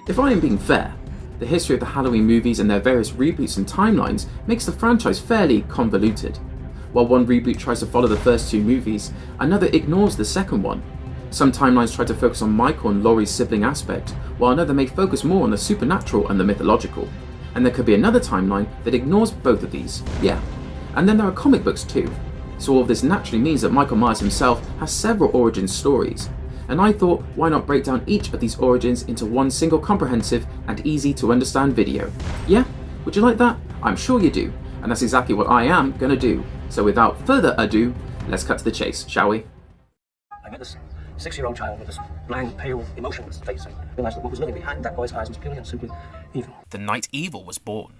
If I am being fair, the history of the Halloween movies and their various reboots and timelines makes the franchise fairly convoluted. While one reboot tries to follow the first two movies, another ignores the second one. Some timelines try to focus on Michael and Laurie's sibling aspect, while another may focus more on the supernatural and the mythological. And there could be another timeline that ignores both of these, yeah. And then there are comic books too. So all of this naturally means that Michael Myers himself has several origin stories. And I thought, why not break down each of these origins into one single comprehensive and easy to understand video? Yeah? Would you like that? I'm sure you do. And that's exactly what I am gonna do. So without further ado, let's cut to the chase, shall we? I met this 6-year-old child with this blank, pale, emotionless face and realised that what was living behind that boy's eyes was purely and simply evil. The night evil was born.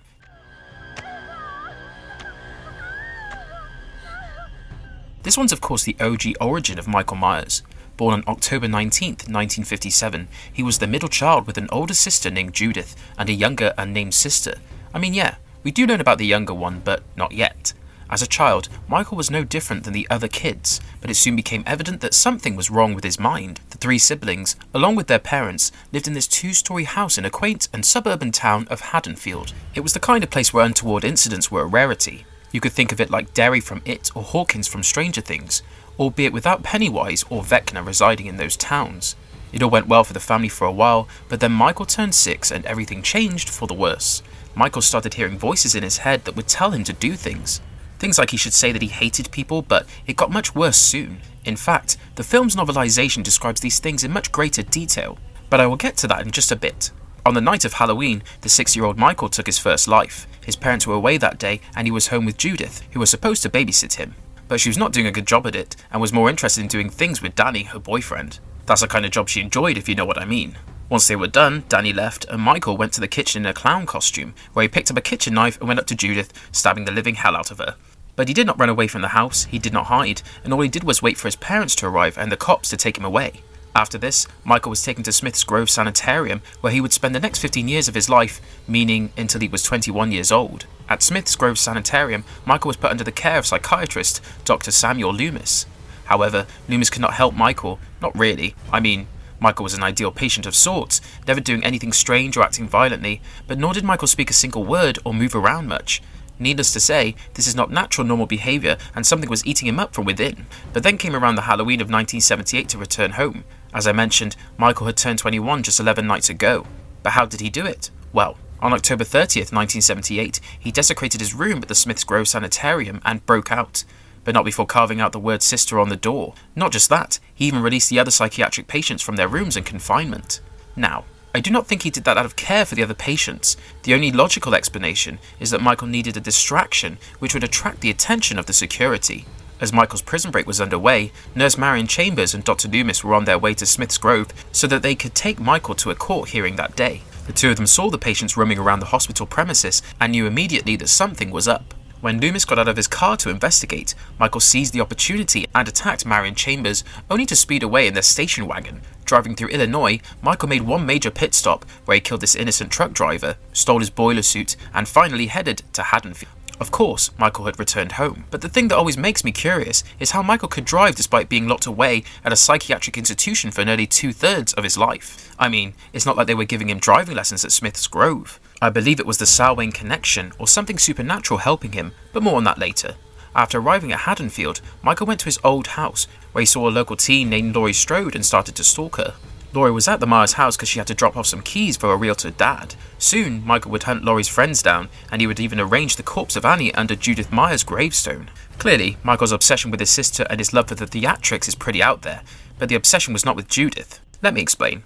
This one's of course the OG origin of Michael Myers. Born on October 19th, 1957, he was the middle child with an older sister named Judith and a younger unnamed sister. I mean, yeah, we do learn about the younger one, but not yet. As a child, Michael was no different than the other kids, but it soon became evident that something was wrong with his mind. The three siblings, along with their parents, lived in this 2-story house in a quaint and suburban town of Haddonfield. It was the kind of place where untoward incidents were a rarity. You could think of it like Derry from It or Hawkins from Stranger Things, albeit without Pennywise or Vecna residing in those towns. It all went well for the family for a while, but then Michael turned 6 and everything changed for the worse. Michael started hearing voices in his head that would tell him to do things. Things like he should say that he hated people, but it got much worse soon. In fact, the film's novelization describes these things in much greater detail, but I will get to that in just a bit. On the night of Halloween, the 6-year-old Michael took his first life. His parents were away that day and he was home with Judith, who was supposed to babysit him. But she was not doing a good job at it and was more interested in doing things with Danny, her boyfriend. That's the kind of job she enjoyed, if you know what I mean. Once they were done, Danny left and Michael went to the kitchen in a clown costume, where he picked up a kitchen knife and went up to Judith, stabbing the living hell out of her. But he did not run away from the house, he did not hide, and all he did was wait for his parents to arrive and the cops to take him away. After this, Michael was taken to Smith's Grove Sanitarium, where he would spend the next 15 years of his life, meaning until he was 21 years old. At Smith's Grove Sanitarium, Michael was put under the care of psychiatrist Dr. Samuel Loomis. However, Loomis could not help Michael, not really. I mean, Michael was an ideal patient of sorts, never doing anything strange or acting violently, but nor did Michael speak a single word or move around much. Needless to say, this is not natural normal behaviour and something was eating him up from within. But then came around the Halloween of 1978 to return home. As I mentioned, Michael had turned 21 just 11 nights ago. But how did he do it? Well, on October 30th, 1978, he desecrated his room at the Smith's Grove Sanitarium and broke out. But not before carving out the word sister on the door. Not just that, he even released the other psychiatric patients from their rooms in confinement. Now, I do not think he did that out of care for the other patients. The only logical explanation is that Michael needed a distraction which would attract the attention of the security. As Michael's prison break was underway, Nurse Marion Chambers and Dr. Loomis were on their way to Smith's Grove so that they could take Michael to a court hearing that day. The two of them saw the patients roaming around the hospital premises and knew immediately that something was up. When Loomis got out of his car to investigate, Michael seized the opportunity and attacked Marion Chambers, only to speed away in their station wagon. Driving through Illinois, Michael made one major pit stop where he killed this innocent truck driver, stole his boiler suit, and finally headed to Haddonfield. Of course, Michael had returned home, but the thing that always makes me curious is how Michael could drive despite being locked away at a psychiatric institution for nearly 2/3 of his life. I mean, it's not like they were giving him driving lessons at Smith's Grove. I believe it was the Samhain connection or something supernatural helping him, but more on that later. After arriving at Haddonfield, Michael went to his old house, where he saw a local teen named Laurie Strode and started to stalk her. Laurie was at the Myers house because she had to drop off some keys for a realtor dad. Soon, Michael would hunt Laurie's friends down, and he would even arrange the corpse of Annie under Judith Myers' gravestone. Clearly, Michael's obsession with his sister and his love for the theatrics is pretty out there, but the obsession was not with Judith. Let me explain.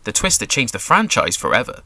The twist that changed the franchise forever.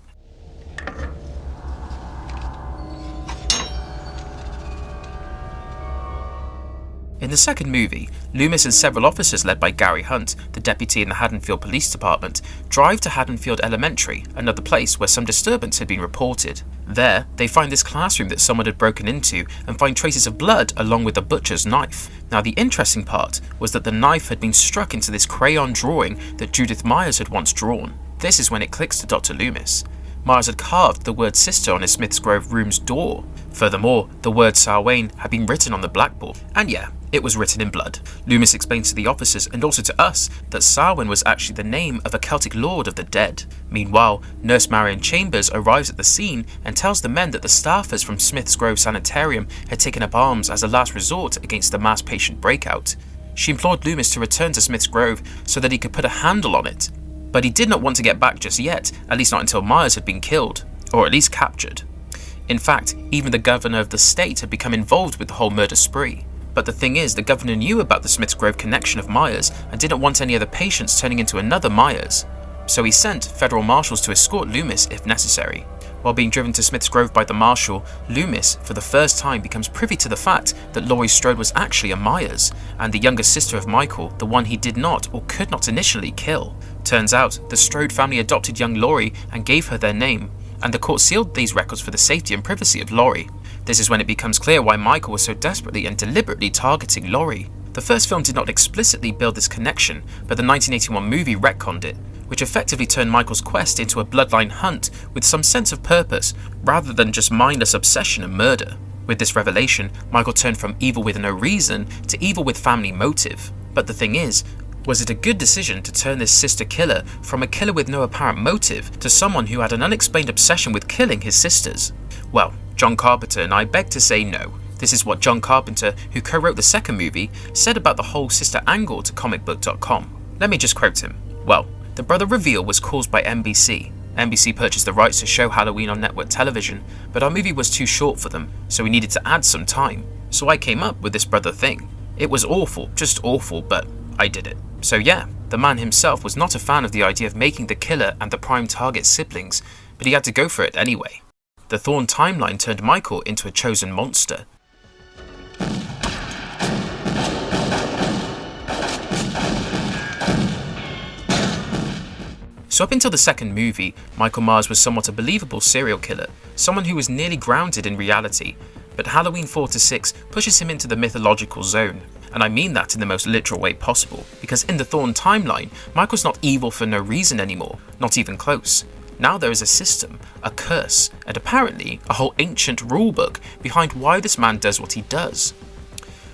In the second movie, Loomis and several officers led by Gary Hunt, the deputy in the Haddonfield Police Department, drive to Haddonfield Elementary, another place where some disturbance had been reported. There, they find this classroom that someone had broken into and find traces of blood along with a butcher's knife. Now the interesting part was that the knife had been struck into this crayon drawing that Judith Myers had once drawn. This is when it clicks to Dr. Loomis. Myers had carved the word sister on his Smith's Grove room's door. Furthermore, the word Samhain had been written on the blackboard. And yeah, It was written in blood. Loomis explains to the officers and also to us that Samhain was actually the name of a Celtic lord of the dead. Meanwhile, Nurse Marion Chambers arrives at the scene and tells the men that the staffers from Smith's Grove Sanitarium had taken up arms as a last resort against the mass patient breakout. She implored Loomis to return to Smith's Grove so that he could put a handle on it. But he did not want to get back just yet, at least not until Myers had been killed, or at least captured. In fact, even the governor of the state had become involved with the whole murder spree. But the thing is, the governor knew about the Smith's Grove connection of Myers and didn't want any other patients turning into another Myers. So he sent federal marshals to escort Loomis if necessary. While being driven to Smith's Grove by the marshal, Loomis, for the first time, becomes privy to the fact that Laurie Strode was actually a Myers, and the younger sister of Michael, the one he did not or could not initially kill. Turns out, the Strode family adopted young Laurie and gave her their name, and the court sealed these records for the safety and privacy of Laurie. This is when it becomes clear why Michael was so desperately and deliberately targeting Laurie. The first film did not explicitly build this connection, but the 1981 movie retconned it, which effectively turned Michael's quest into a bloodline hunt with some sense of purpose, rather than just mindless obsession and murder. With this revelation, Michael turned from evil with no reason to evil with family motive. But the thing is, was it a good decision to turn this sister killer from a killer with no apparent motive to someone who had an unexplained obsession with killing his sisters? Well, John Carpenter and I beg to say no. This is what John Carpenter, who co-wrote the second movie, said about the whole sister angle to comicbook.com. Let me just quote him. Well, the brother reveal was caused by NBC. NBC purchased the rights to show Halloween on network television, but our movie was too short for them, so we needed to add some time. So I came up with this brother thing. It was awful, just awful, but I did it. So yeah, the man himself was not a fan of the idea of making the killer and the prime target siblings, but he had to go for it anyway. The Thorn timeline turned Michael into a chosen monster. So up until the second movie, Michael Myers was somewhat a believable serial killer, someone who was nearly grounded in reality, but Halloween 4-6 pushes him into the mythological zone. And I mean that in the most literal way possible, because in the Thorn timeline, Michael's not evil for no reason anymore, not even close. Now there is a system, a curse, and apparently a whole ancient rulebook behind why this man does what he does.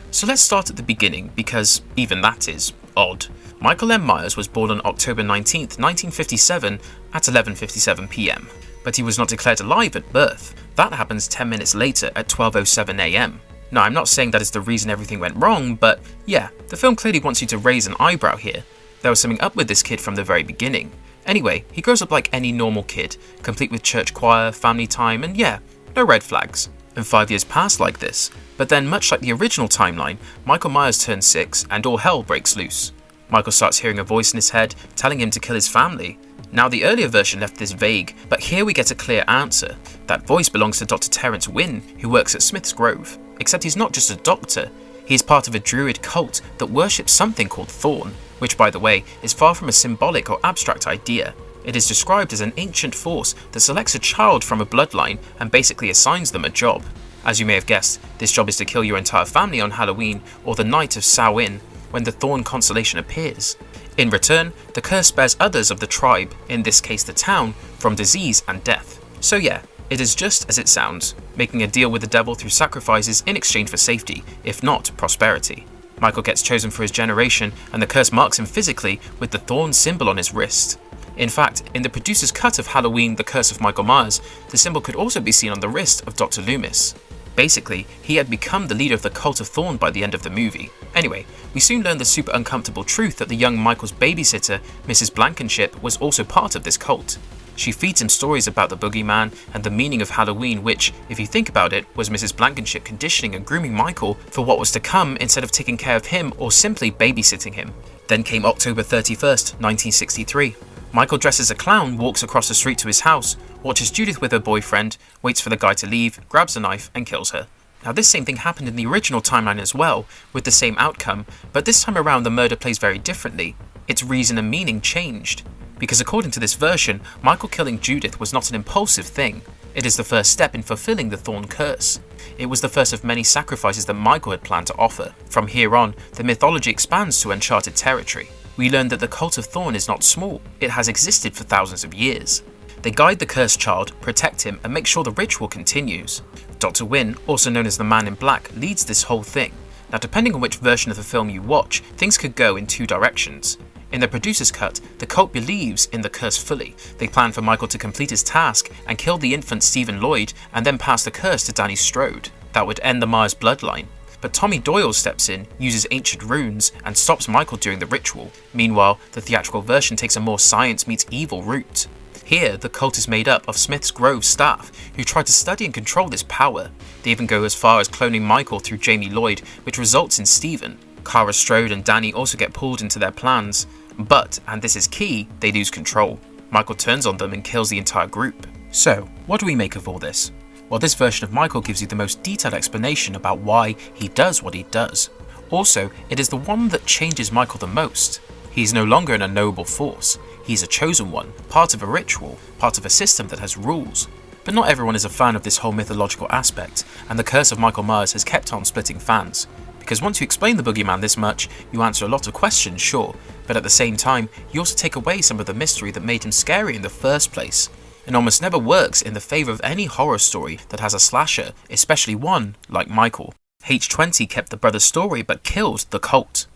So let's start at the beginning, because even that is odd. Michael M. Myers was born on October 19th, 1957 at 11:57 PM, but he was not declared alive at birth. That happens 10 minutes later at 12:07 AM. Now, I'm not saying that is the reason everything went wrong, but yeah, the film clearly wants you to raise an eyebrow here. There was something up with this kid from the very beginning. Anyway, he grows up like any normal kid, complete with church choir, family time, and yeah, no red flags. And 5 years pass like this, but then much like the original timeline, Michael Myers turns 6 and all hell breaks loose. Michael starts hearing a voice in his head telling him to kill his family. Now the earlier version left this vague, but here we get a clear answer. That voice belongs to Dr. Terence Wynn, who works at Smith's Grove. Except he's not just a doctor, he is part of a druid cult that worships something called Thorn, which by the way is far from a symbolic or abstract idea. It is described as an ancient force that selects a child from a bloodline and basically assigns them a job. As you may have guessed, this job is to kill your entire family on Halloween or the night of Samhain, when the Thorn constellation appears. In return, the curse spares others of the tribe, in this case the town, from disease and death. So yeah, it is just as it sounds, making a deal with the devil through sacrifices in exchange for safety, if not prosperity. Michael gets chosen for his generation, and the curse marks him physically with the Thorn symbol on his wrist. In fact, in the producer's cut of Halloween, The Curse of Michael Myers, the symbol could also be seen on the wrist of Dr. Loomis. Basically, he had become the leader of the cult of Thorn by the end of the movie. Anyway, we soon learn the super uncomfortable truth that the young Michael's babysitter, Mrs. Blankenship, was also part of this cult. She feeds him stories about the boogeyman and the meaning of Halloween, which, if you think about it, was Mrs. Blankenship conditioning and grooming Michael for what was to come instead of taking care of him or simply babysitting him. Then came October 31st, 1963. Michael dresses as a clown, walks across the street to his house, watches Judith with her boyfriend, waits for the guy to leave, grabs a knife and kills her. Now this same thing happened in the original timeline as well, with the same outcome, but this time around the murder plays very differently. Its reason and meaning changed. Because according to this version, Michael killing Judith was not an impulsive thing. It is the first step in fulfilling the Thorn curse. It was the first of many sacrifices that Michael had planned to offer. From here on, the mythology expands to uncharted territory. We learn that the cult of Thorn is not small, it has existed for thousands of years. They guide the cursed child, protect him, and make sure the ritual continues. Dr. Wynn, also known as the Man in Black, leads this whole thing. Now, depending on which version of the film you watch, things could go in two directions. In the producer's cut, the cult believes in the curse fully. They plan for Michael to complete his task and kill the infant Stephen Lloyd and then pass the curse to Danny Strode. That would end the Myers bloodline. But Tommy Doyle steps in, uses ancient runes, and stops Michael during the ritual. Meanwhile, the theatrical version takes a more science meets evil route. Here, the cult is made up of Smith's Grove staff, who try to study and control this power. They even go as far as cloning Michael through Jamie Lloyd, which results in Stephen. Kara Strode and Danny also get pulled into their plans. But, and this is key, they lose control. Michael turns on them and kills the entire group. So, what do we make of all this? Well, this version of Michael gives you the most detailed explanation about why he does what he does. Also, it is the one that changes Michael the most. He is no longer an unknowable force. He is a chosen one, part of a ritual, part of a system that has rules. But not everyone is a fan of this whole mythological aspect, and the curse of Michael Myers has kept on splitting fans. Because once you explain the boogeyman this much, you answer a lot of questions, sure, but at the same time, you also take away some of the mystery that made him scary in the first place. It almost never works in the favour of any horror story that has a slasher, especially one like Michael. H20 kept the brother's story but killed the cult.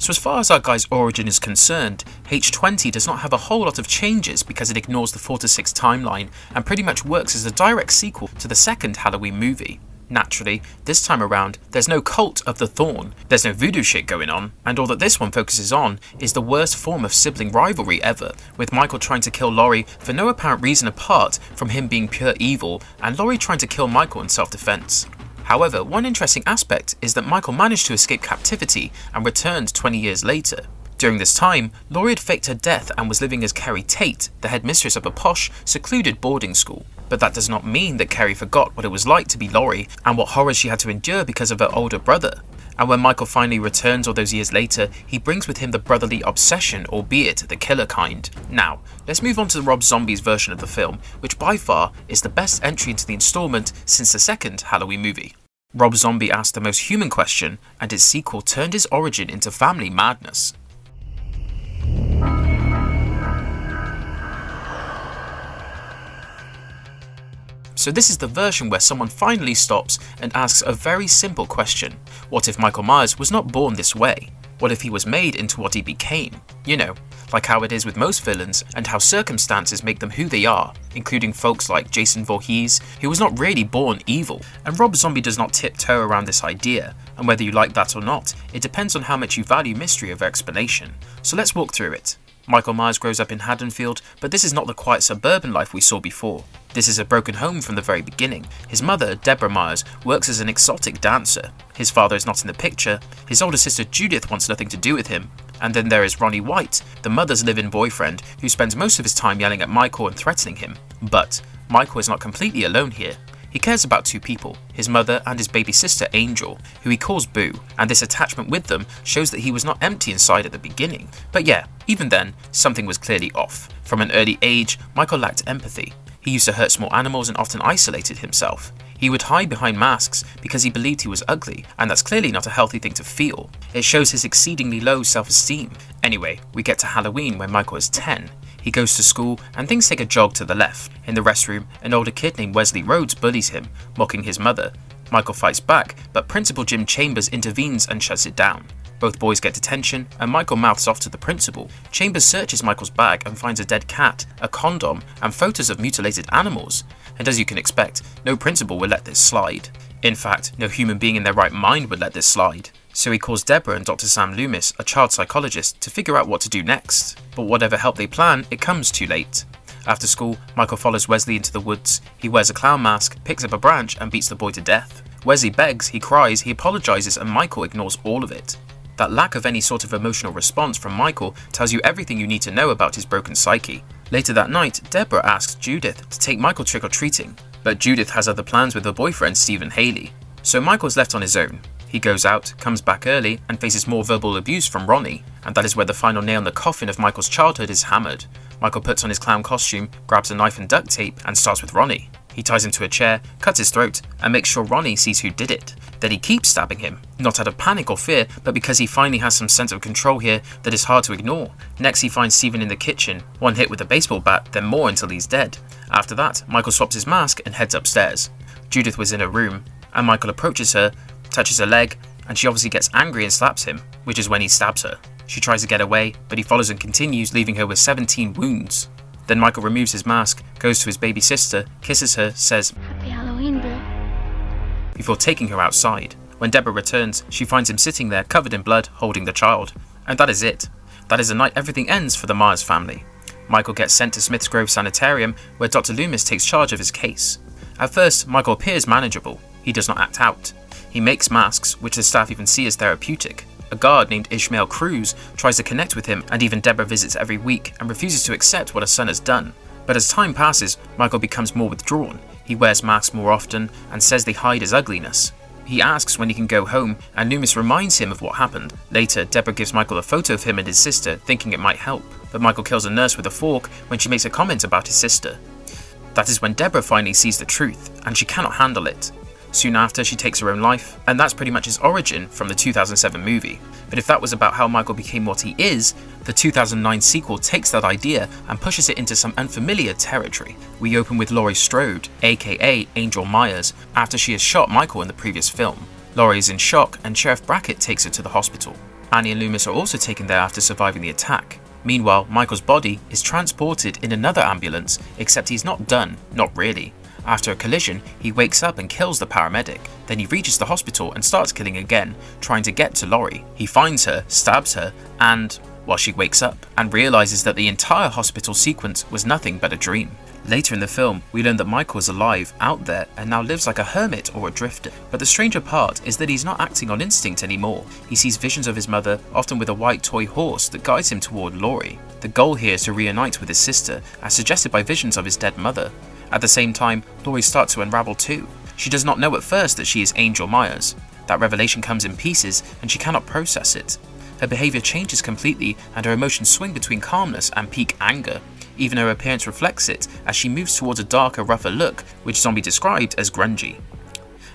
So as far as our guy's origin is concerned, H20 does not have a whole lot of changes because it ignores the 4 to 6 timeline and pretty much works as a direct sequel to the second Halloween movie. Naturally, this time around, there's no cult of the Thorn, there's no voodoo shit going on, and all that this one focuses on is the worst form of sibling rivalry ever, with Michael trying to kill Laurie for no apparent reason apart from him being pure evil, and Laurie trying to kill Michael in self-defense. However, one interesting aspect is that Michael managed to escape captivity and returned 20 years later. During this time, Laurie had faked her death and was living as Carrie Tate, the headmistress of a posh, secluded boarding school. But that does not mean that Carrie forgot what it was like to be Laurie and what horrors she had to endure because of her older brother. And when Michael finally returns all those years later, he brings with him the brotherly obsession, albeit the killer kind. Now, let's move on to Rob Zombie's version of the film, which by far is the best entry into the installment since the second Halloween movie. Rob Zombie asked the most human question, and its sequel turned his origin into family madness. So this is the version where someone finally stops and asks a very simple question. What if Michael Myers was not born this way? What if he was made into what he became? You know, like how it is with most villains and how circumstances make them who they are, including folks like Jason Voorhees, who was not really born evil. And Rob Zombie does not tiptoe around this idea, and whether you like that or not, it depends on how much you value mystery over explanation. So let's walk through it. Michael Myers grows up in Haddonfield, but this is not the quiet suburban life we saw before. This is a broken home from the very beginning. His mother, Deborah Myers, works as an exotic dancer. His father is not in the picture. His older sister Judith wants nothing to do with him. And then there is Ronnie White, the mother's live-in boyfriend, who spends most of his time yelling at Michael and threatening him. But Michael is not completely alone here. He cares about two people, his mother and his baby sister Angel, who he calls Boo, and this attachment with them shows that he was not empty inside at the beginning. But yeah, even then, something was clearly off. From an early age, Michael lacked empathy. He used to hurt small animals and often isolated himself. He would hide behind masks because he believed he was ugly, and that's clearly not a healthy thing to feel. It shows his exceedingly low self-esteem. Anyway, we get to Halloween when Michael is 10. He goes to school and things take a jog to the left. In the restroom, an older kid named Wesley Rhodes bullies him, mocking his mother. Michael fights back, but Principal Jim Chambers intervenes and shuts it down. Both boys get detention, and Michael mouths off to the principal. Chambers searches Michael's bag and finds a dead cat, a condom, and photos of mutilated animals. And as you can expect, no principal will let this slide. In fact, no human being in their right mind would let this slide. So he calls Deborah and Dr. Sam Loomis, a child psychologist, to figure out what to do next. But whatever help they plan, it comes too late. After school, Michael follows Wesley into the woods. He wears a clown mask, picks up a branch, and beats the boy to death. Wesley begs, he cries, he apologizes, and Michael ignores all of it. That lack of any sort of emotional response from Michael tells you everything you need to know about his broken psyche. Later that night, Deborah asks Judith to take Michael trick-or-treating, but Judith has other plans with her boyfriend Stephen Haley. So Michael's left on his own. He goes out, comes back early, and faces more verbal abuse from Ronnie, and that is where the final nail in the coffin of Michael's childhood is hammered. Michael puts on his clown costume, grabs a knife and duct tape, and starts with Ronnie. He ties him to a chair, cuts his throat, and makes sure Ronnie sees who did it. Then he keeps stabbing him, not out of panic or fear, but because he finally has some sense of control here that is hard to ignore. Next he finds Stephen in the kitchen, one hit with a baseball bat, then more until he's dead. After that, Michael swaps his mask and heads upstairs. Judith was in her room, and Michael approaches her, touches her leg, and she obviously gets angry and slaps him, which is when he stabs her. She tries to get away, but he follows and continues, leaving her with 17 wounds. Then Michael removes his mask, goes to his baby sister, kisses her, says, "Happy Halloween, Bill," before taking her outside. When Deborah returns, she finds him sitting there covered in blood, holding the child. And that is it. That is the night everything ends for the Myers family. Michael gets sent to Smith's Grove Sanitarium, where Dr. Loomis takes charge of his case. At first, Michael appears manageable. He does not act out. He makes masks, which the staff even see as therapeutic. A guard named Ishmael Cruz tries to connect with him, and even Deborah visits every week and refuses to accept what her son has done. But as time passes, Michael becomes more withdrawn. He wears masks more often and says they hide his ugliness. He asks when he can go home, and Loomis reminds him of what happened. Later, Deborah gives Michael a photo of him and his sister, thinking it might help. But Michael kills a nurse with a fork when she makes a comment about his sister. That is when Deborah finally sees the truth, and she cannot handle it. Soon after, she takes her own life, and that's pretty much his origin from the 2007 movie. But if that was about how Michael became what he is, the 2009 sequel takes that idea and pushes it into some unfamiliar territory. We open with Laurie Strode, aka Angel Myers, after she has shot Michael in the previous film. Laurie is in shock, and Sheriff Brackett takes her to the hospital. Annie and Loomis are also taken there after surviving the attack. Meanwhile, Michael's body is transported in another ambulance, except he's not done, not really. After a collision, he wakes up and kills the paramedic. Then he reaches the hospital and starts killing again, trying to get to Laurie. He finds her, stabs her, and, well, she wakes up and realizes that the entire hospital sequence was nothing but a dream. Later in the film, we learn that Michael is alive, out there, and now lives like a hermit or a drifter. But the stranger part is that he's not acting on instinct anymore. He sees visions of his mother, often with a white toy horse that guides him toward Laurie. The goal here is to reunite with his sister, as suggested by visions of his dead mother. At the same time, Laurie starts to unravel too. She does not know at first that she is Angel Myers. That revelation comes in pieces, and she cannot process it. Her behaviour changes completely, and her emotions swing between calmness and peak anger. Even her appearance reflects it, as she moves towards a darker, rougher look, which Zombie described as grungy.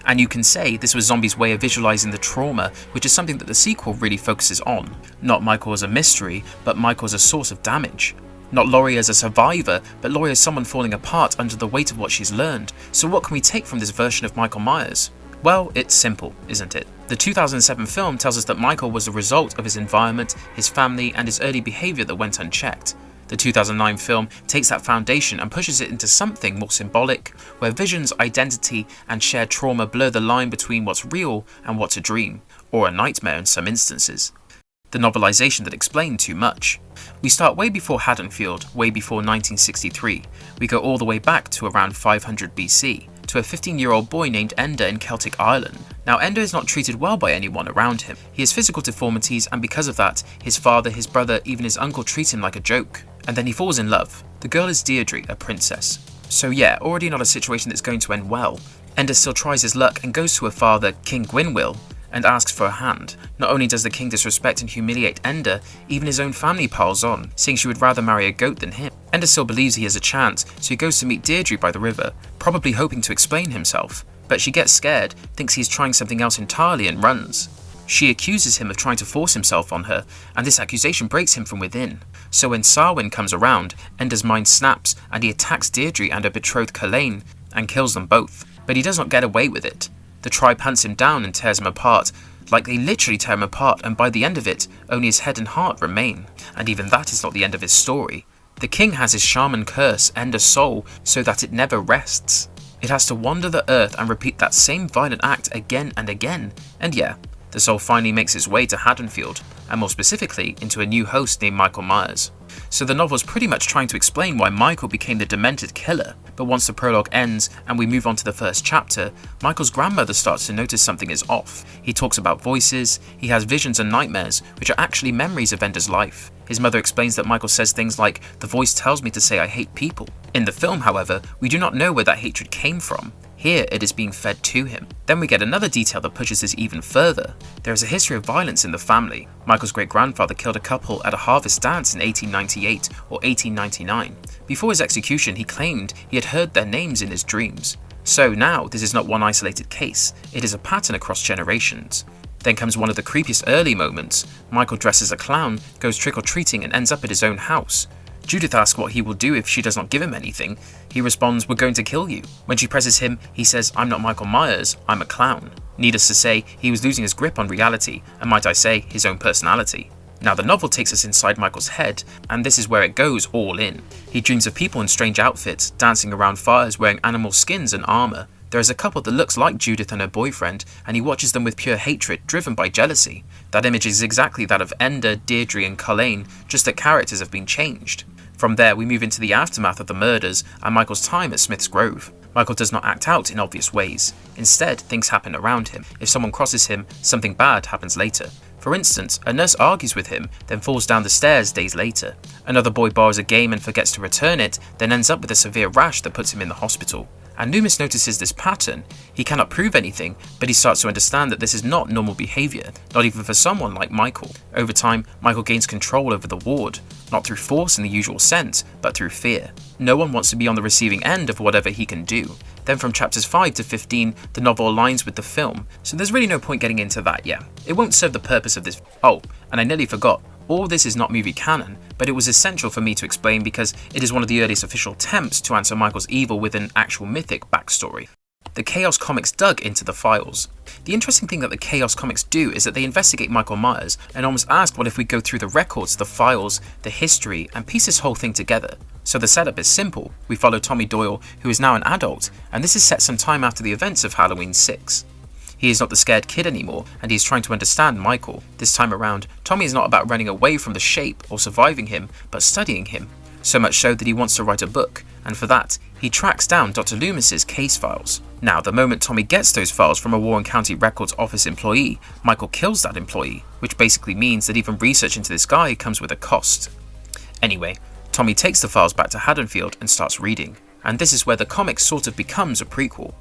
And you can say this was Zombie's way of visualising the trauma, which is something that the sequel really focuses on. Not Michael as a mystery, but Michael as a source of damage. Not Laurie as a survivor, but Laurie as someone falling apart under the weight of what she's learned. So what can we take from this version of Michael Myers? Well, it's simple, isn't it? The 2007 film tells us that Michael was the result of his environment, his family, and his early behaviour that went unchecked. The 2009 film takes that foundation and pushes it into something more symbolic, where visions, identity, and shared trauma blur the line between what's real and what's a dream, or a nightmare in some instances. The novelization that explained too much. We start way before Haddonfield, way before 1963. We go all the way back to around 500 BC, to a 15-year-old boy named Ender in Celtic Ireland. Now, Ender is not treated well by anyone around him. He has physical deformities, and because of that, his father, his brother, even his uncle treat him like a joke. And then he falls in love. The girl is Deirdre, a princess. So yeah, already not a situation that's going to end well. Ender still tries his luck and goes to her father, King Gwynwill, and asks for a hand. Not only does the king disrespect and humiliate Ender, even his own family piles on, saying she would rather marry a goat than him. Ender still believes he has a chance, so he goes to meet Deirdre by the river, probably hoping to explain himself. But she gets scared, thinks he's trying something else entirely, and runs. She accuses him of trying to force himself on her, and this accusation breaks him from within. So when Sarwyn comes around, Ender's mind snaps, and he attacks Deirdre and her betrothed Calain, and kills them both. But he does not get away with it. The tribe hunts him down and tears him apart, like they literally tear him apart, and by the end of it, only his head and heart remain. And even that is not the end of his story. The king has his shaman curse Ender's soul so that it never rests. It has to wander the earth and repeat that same violent act again and again. And yeah, the soul finally makes its way to Haddonfield, and more specifically into a new host named Michael Myers. So the novel is pretty much trying to explain why Michael became the demented killer, but once the prologue ends and we move on to the first chapter, Michael's grandmother starts to notice something is off. He talks about voices, he has visions and nightmares, which are actually memories of Ender's life. His mother explains that Michael says things like, "The voice tells me to say I hate people." In the film, however, we do not know where that hatred came from. Here, it is being fed to him. Then we get another detail that pushes this even further. There is a history of violence in the family. Michael's great-grandfather killed a couple at a harvest dance in 1898 or 1899. Before his execution, he claimed he had heard their names in his dreams. So now, this is not one isolated case, it is a pattern across generations. Then comes one of the creepiest early moments. Michael dresses as a clown, goes trick-or-treating and ends up at his own house. Judith asks what he will do if she does not give him anything. He responds, "We're going to kill you." When she presses him, he says, "I'm not Michael Myers, I'm a clown." Needless to say, he was losing his grip on reality, and might I say, his own personality. Now the novel takes us inside Michael's head, and this is where it goes all in. He dreams of people in strange outfits, dancing around fires wearing animal skins and armour. There is a couple that looks like Judith and her boyfriend, and he watches them with pure hatred, driven by jealousy. That image is exactly that of Ender, Deirdre and Colleen, just that characters have been changed. From there, we move into the aftermath of the murders and Michael's time at Smith's Grove. Michael does not act out in obvious ways. Instead, things happen around him. If someone crosses him, something bad happens later. For instance, a nurse argues with him, then falls down the stairs days later. Another boy borrows a game and forgets to return it, then ends up with a severe rash that puts him in the hospital. And Loomis notices this pattern. He cannot prove anything, but he starts to understand that this is not normal behaviour, not even for someone like Michael. Over time, Michael gains control over the ward, not through force in the usual sense, but through fear. No one wants to be on the receiving end of whatever he can do. Then from chapters 5 to 15, the novel aligns with the film, so there's really no point getting into that yet. It won't serve the purpose of this. Oh, and I nearly forgot. All this is not movie canon, but it was essential for me to explain because it is one of the earliest official attempts to answer Michael's evil with an actual mythic backstory. The Chaos comics dug into the files. The interesting thing that the Chaos comics do is that they investigate Michael Myers and almost ask what if we go through the records, the files, the history, and piece this whole thing together. So the setup is simple. We follow Tommy Doyle, who is now an adult, and this is set some time after the events of Halloween 6. He is not the scared kid anymore, and he is trying to understand Michael. This time around, Tommy is not about running away from the shape or surviving him, but studying him. So much so that he wants to write a book, and for that, he tracks down Dr. Loomis's case files. Now, the moment Tommy gets those files from a Warren County Records office employee, Michael kills that employee, which basically means that even research into this guy comes with a cost. Anyway, Tommy takes the files back to Haddonfield and starts reading, and this is where the comic sort of becomes a prequel.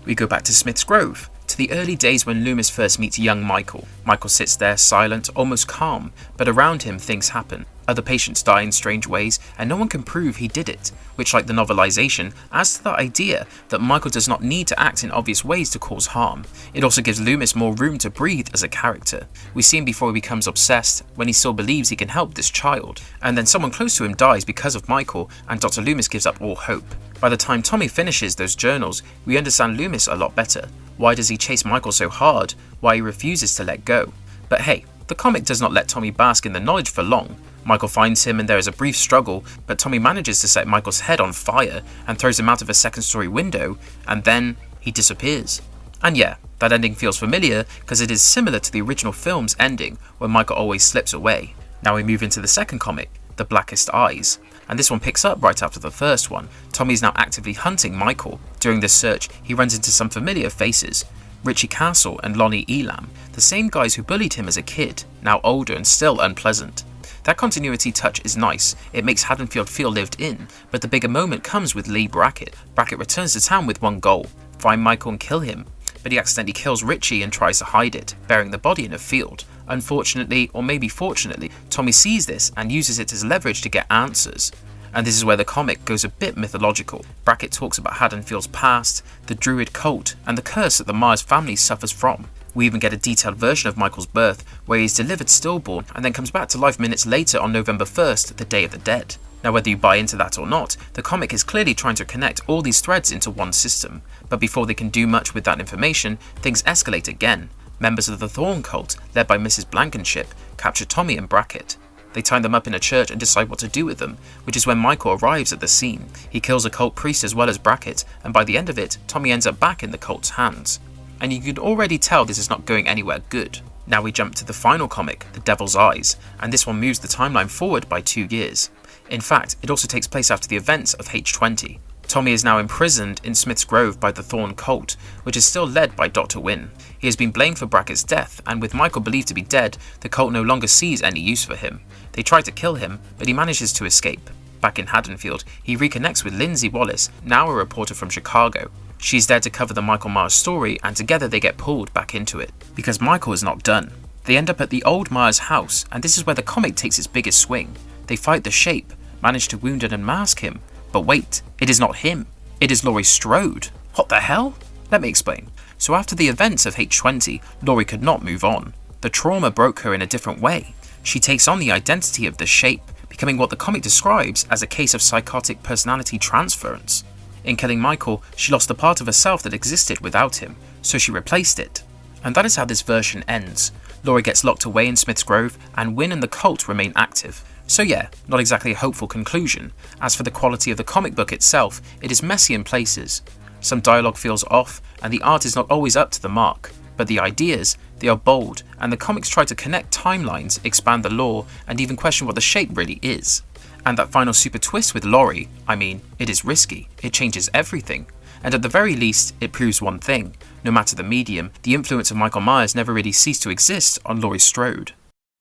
We go back to Smith's Grove, to the early days when Loomis first meets young Michael. Michael sits there silent, almost calm, but around him things happen. Other patients die in strange ways, and no one can prove he did it, which, like the novelization, adds to the idea that Michael does not need to act in obvious ways to cause harm. It also gives Loomis more room to breathe as a character. We see him before he becomes obsessed, when he still believes he can help this child, and then someone close to him dies because of Michael, and Dr. Loomis gives up all hope. By the time Tommy finishes those journals, we understand Loomis a lot better. Why does he chase Michael so hard? Why he refuses to let go? But hey, the comic does not let Tommy bask in the knowledge for long. Michael finds him and there is a brief struggle, but Tommy manages to set Michael's head on fire and throws him out of a second-story window, and then he disappears. And yeah, that ending feels familiar because it is similar to the original film's ending, where Michael always slips away. Now we move into the second comic, The Blackest Eyes, and this one picks up right after the first one. Tommy is now actively hunting Michael. During this search, he runs into some familiar faces. Richie Castle and Lonnie Elam, the same guys who bullied him as a kid, now older and still unpleasant. That continuity touch is nice, it makes Haddonfield feel lived in, but the bigger moment comes with Lee Brackett. Brackett returns to town with one goal, find Michael and kill him, but he accidentally kills Richie and tries to hide it, burying the body in a field. Unfortunately, or maybe fortunately, Tommy sees this and uses it as leverage to get answers. And this is where the comic goes a bit mythological. Brackett talks about Haddonfield's past, the Druid cult, and the curse that the Myers family suffers from. We even get a detailed version of Michael's birth, where he is delivered stillborn and then comes back to life minutes later on November 1st, the Day of the Dead. Now whether you buy into that or not, the comic is clearly trying to connect all these threads into one system. But before they can do much with that information, things escalate again. Members of the Thorn cult, led by Mrs. Blankenship, capture Tommy and Brackett. They tie them up in a church and decide what to do with them, which is when Michael arrives at the scene. He kills a cult priest as well as Brackett, and by the end of it, Tommy ends up back in the cult's hands. And you can already tell this is not going anywhere good. Now we jump to the final comic, The Devil's Eyes, and this one moves the timeline forward by 2 years. In fact, it also takes place after the events of H20. Tommy is now imprisoned in Smith's Grove by the Thorn cult, which is still led by Dr. Wynn. He has been blamed for Brackett's death, and with Michael believed to be dead, the cult no longer sees any use for him. They try to kill him, but he manages to escape. Back in Haddonfield, he reconnects with Lindsay Wallace, now a reporter from Chicago. She's there to cover the Michael Myers story, and together they get pulled back into it. Because Michael is not done. They end up at the old Myers house, and this is where the comic takes its biggest swing. They fight the Shape, manage to wound and unmask him, but wait, it is not him. It is Laurie Strode. What the hell? Let me explain. So after the events of H20, Laurie could not move on. The trauma broke her in a different way. She takes on the identity of the Shape, becoming what the comic describes as a case of psychotic personality transference. In killing Michael, she lost a part of herself that existed without him, so she replaced it. And that is how this version ends. Laurie gets locked away in Smith's Grove, and Wynn and the cult remain active. So yeah, not exactly a hopeful conclusion. As for the quality of the comic book itself, it is messy in places. Some dialogue feels off, and the art is not always up to the mark. But the ideas, they are bold, and the comics try to connect timelines, expand the lore, and even question what the Shape really is. And that final super twist with Laurie, I mean, it is risky, it changes everything. And at the very least, it proves one thing: no matter the medium, the influence of Michael Myers never really ceased to exist on Laurie Strode.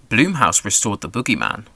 Blumhouse restored the boogeyman.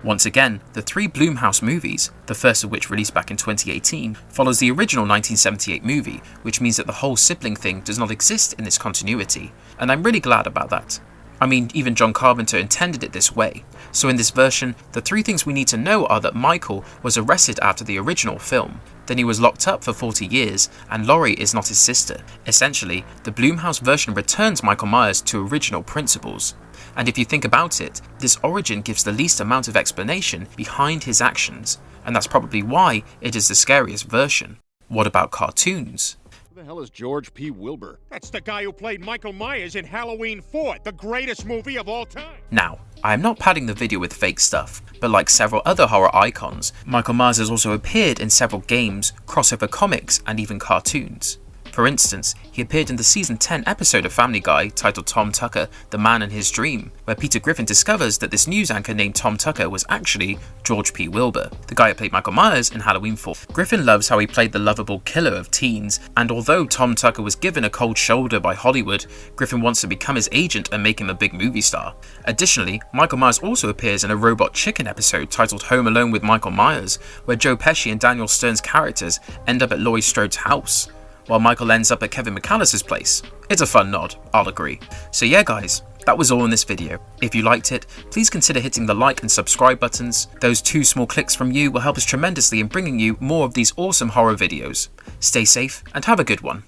Once again, the three Blumhouse movies, the first of which released back in 2018, follows the original 1978 movie, which means that the whole sibling thing does not exist in this continuity, and I'm really glad about that. I mean, even John Carpenter intended it this way. So in this version, the three things we need to know are that Michael was arrested after the original film, then he was locked up for 40 years, and Laurie is not his sister. Essentially, the Blumhouse version returns Michael Myers to original principles. And if you think about it, this origin gives the least amount of explanation behind his actions, and that's probably why it is the scariest version. What about cartoons? Who the hell is George P. Wilbur? That's the guy who played Michael Myers in Halloween 4, the greatest movie of all time. Now, I am not padding the video with fake stuff, but like several other horror icons, Michael Myers has also appeared in several games, crossover comics, and even cartoons. For instance, he appeared in the season 10 episode of Family Guy titled Tom Tucker, The Man in His Dream, where Peter Griffin discovers that this news anchor named Tom Tucker was actually George P. Wilbur, the guy who played Michael Myers in Halloween 4. Griffin loves how he played the lovable killer of teens, and although Tom Tucker was given a cold shoulder by Hollywood, Griffin wants to become his agent and make him a big movie star. Additionally, Michael Myers also appears in a Robot Chicken episode titled Home Alone with Michael Myers, where Joe Pesci and Daniel Stern's characters end up at Laurie Strode's house, while Michael ends up at Kevin McAllister's place. It's a fun nod, I'll agree. So yeah guys, that was all in this video. If you liked it, please consider hitting the like and subscribe buttons. Those 2 small clicks from you will help us tremendously in bringing you more of these awesome horror videos. Stay safe and have a good one.